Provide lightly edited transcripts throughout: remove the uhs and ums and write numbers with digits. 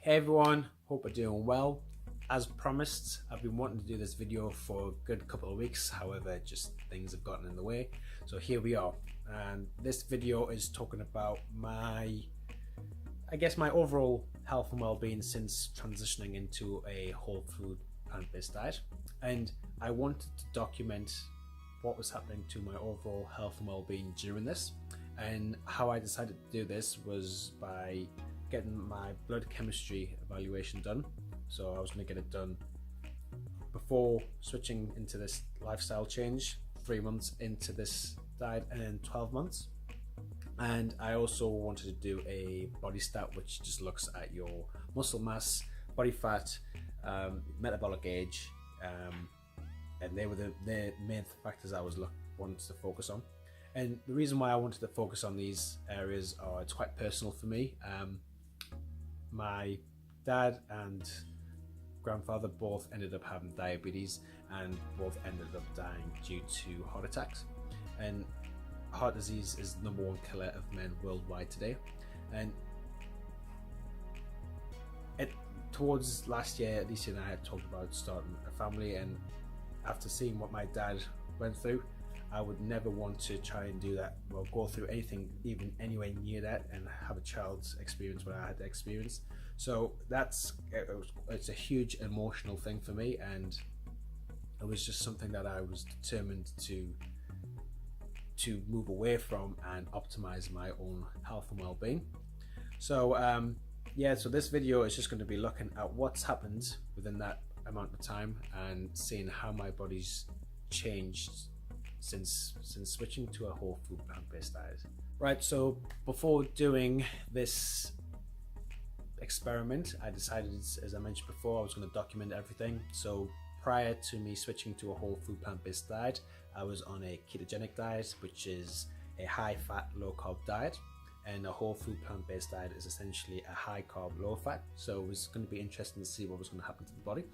Hey everyone, hope you're doing well. As promised, I've been wanting to do this video for a good couple of weeks, however, just things have gotten in the way. So here we are, and this video is talking about my overall health and well-being since transitioning into a whole food plant-based diet. And I wanted to document what was happening to my overall health and well-being during this. And how I decided to do this was by getting my blood chemistry evaluation done. So I was going to get it done before switching into this lifestyle change, 3 months into this diet, and then 12 months. And I also wanted to do a body stat, which just looks at your muscle mass, body fat, metabolic age, and they were the main factors I was wanting to focus on. And the reason why I wanted to focus on these areas are it's quite personal for me. My dad and grandfather both ended up having diabetes and both ended up dying due to heart attacks. And heart disease is the #1 killer of men worldwide today. And towards last year, Alicia and I had talked about starting a family, and after seeing what my dad went through, I would never want to try and do that or go through anything even anywhere near that and have a child's experience what I had to experience. So it's a huge emotional thing for me, and it was just something that I was determined to move away from and optimize my own health and well-being. So so this video is just going to be looking at what's happened within that amount of time and seeing how my body's changed since switching to a whole food plant-based diet. Right, so before doing this experiment, I decided, as I mentioned before, I was going to document everything. So prior to me switching to a whole food plant-based diet, I was on a ketogenic diet, which is a high fat, low carb diet. And a whole food plant-based diet is essentially a high carb, low fat. So it was going to be interesting to see what was going to happen to the body.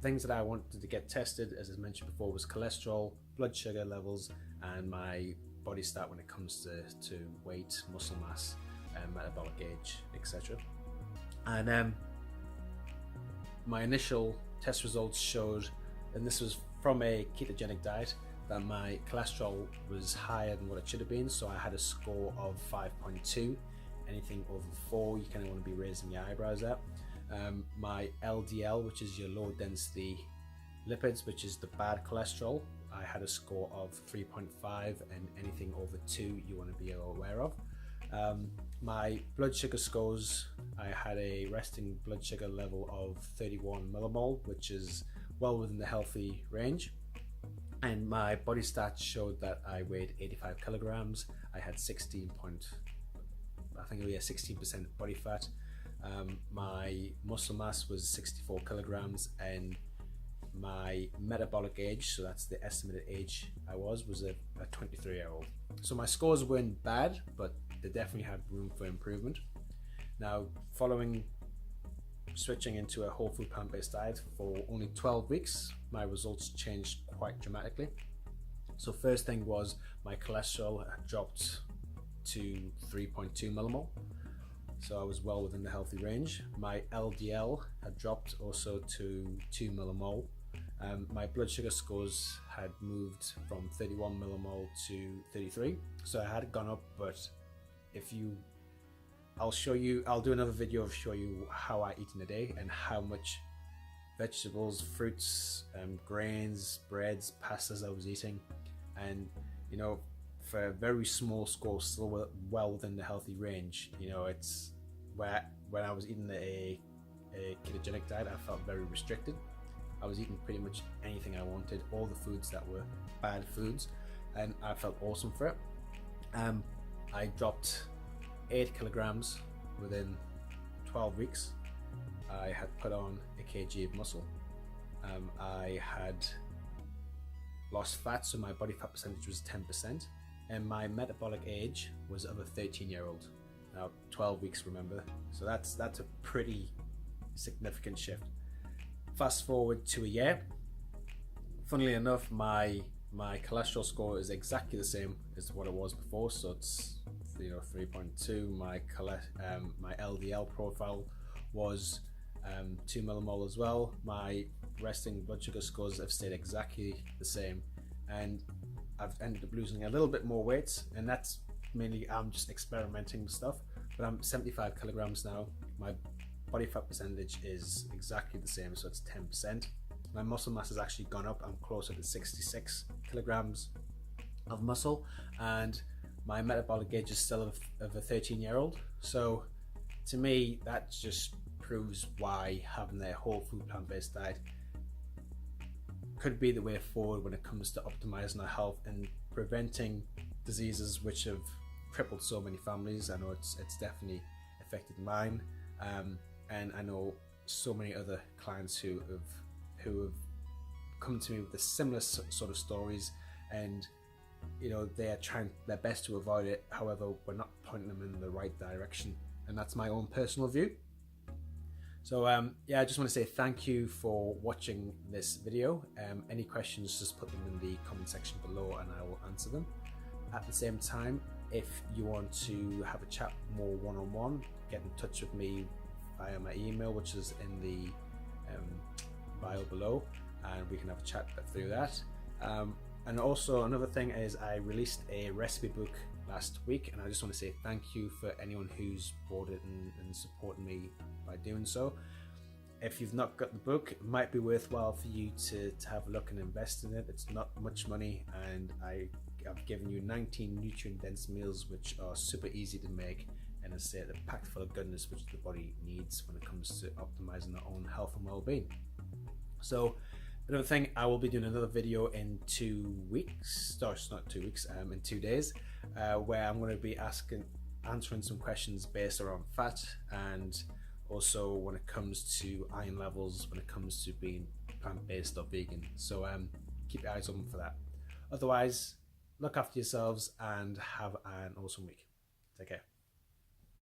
Things that I wanted to get tested, as I mentioned before, was cholesterol, blood sugar levels, and my body stat when it comes to weight, muscle mass, metabolic age, etc. And my initial test results showed, and this was from a ketogenic diet, that my cholesterol was higher than what it should have been. So I had a score of 5.2. Anything over 4, you kind of want to be raising your eyebrows at. My LDL, which is your low density lipids, which is the bad cholesterol, I had a score of 3.5, and anything over 2 you want to be aware of. My blood sugar scores, I had a resting blood sugar level of 31 millimole, which is well within the healthy range. And my body stats showed that I weighed 85 kilograms. I had 16% body fat. My muscle mass was 64 kilograms, and my metabolic age, so that's the estimated age I was a 23-year-old. So my scores weren't bad, but they definitely had room for improvement. Now, following switching into a whole food plant-based diet for only 12 weeks, my results changed quite dramatically. So first thing was my cholesterol had dropped to 3.2 millimole. So I was well within the healthy range. My LDL had dropped also to 2 millimole. My blood sugar scores had moved from 31 millimole to 33. So I had gone up, but I'll do another video of show you how I eat in a day and how much vegetables, fruits, grains, breads, pastas I was eating. And for a very small score, still well within the healthy range. It's where when I was eating a ketogenic diet, I felt very restricted. I was eating pretty much anything I wanted, all the foods that were bad foods, and I felt awesome for it. I dropped 8 kilograms within 12 weeks. I had put on a kg of muscle. I had lost fat, so my body fat percentage was 10%, and my metabolic age was of a 13-year-old. Now, 12 weeks, remember, so that's a pretty significant shift. Fast forward to a year. Funnily enough, my cholesterol score is exactly the same as what it was before, so it's 3.2. My LDL profile was 2 millimole as well. My resting blood sugar scores have stayed exactly the same, and I've ended up losing a little bit more weight, and that's mainly I'm just experimenting with stuff. But I'm 75 kilograms now. My body fat percentage is exactly the same, so it's 10%. My muscle mass has actually gone up. I'm closer to 66 kilograms of muscle, and my metabolic gauge is still of a 13-year-old. So to me, that just proves why having a whole food plant-based diet could be the way forward when it comes to optimizing our health and preventing diseases which have crippled so many families. I know it's definitely affected mine, and I know so many other clients who have come to me with the similar sort of stories, and they are trying their best to avoid it. However, we're not pointing them in the right direction, and that's my own personal view. So yeah, I just want to say thank you for watching this video. Any questions, just put them in the comment section below and I will answer them. At the same time, if you want to have a chat more one-on-one, get in touch with me via my email, which is in the bio below, and we can have a chat through that. And also another thing is I released a recipe book last week, and I just want to say thank you for anyone who's bought it and supported me by doing so. If you've not got the book, it might be worthwhile for you to have a look and invest in it. It's not much money, and I've given you 19 nutrient dense meals which are super easy to make, and as I say, they're packed full of goodness which the body needs when it comes to optimizing our own health and well-being. So another thing, I will be doing another video in 2 weeks, or not 2 weeks, in 2 days, where I'm going to be answering some questions based around fat, and also when it comes to iron levels, when it comes to being plant-based or vegan. So keep your eyes open for that. Otherwise, look after yourselves and have an awesome week. Take care.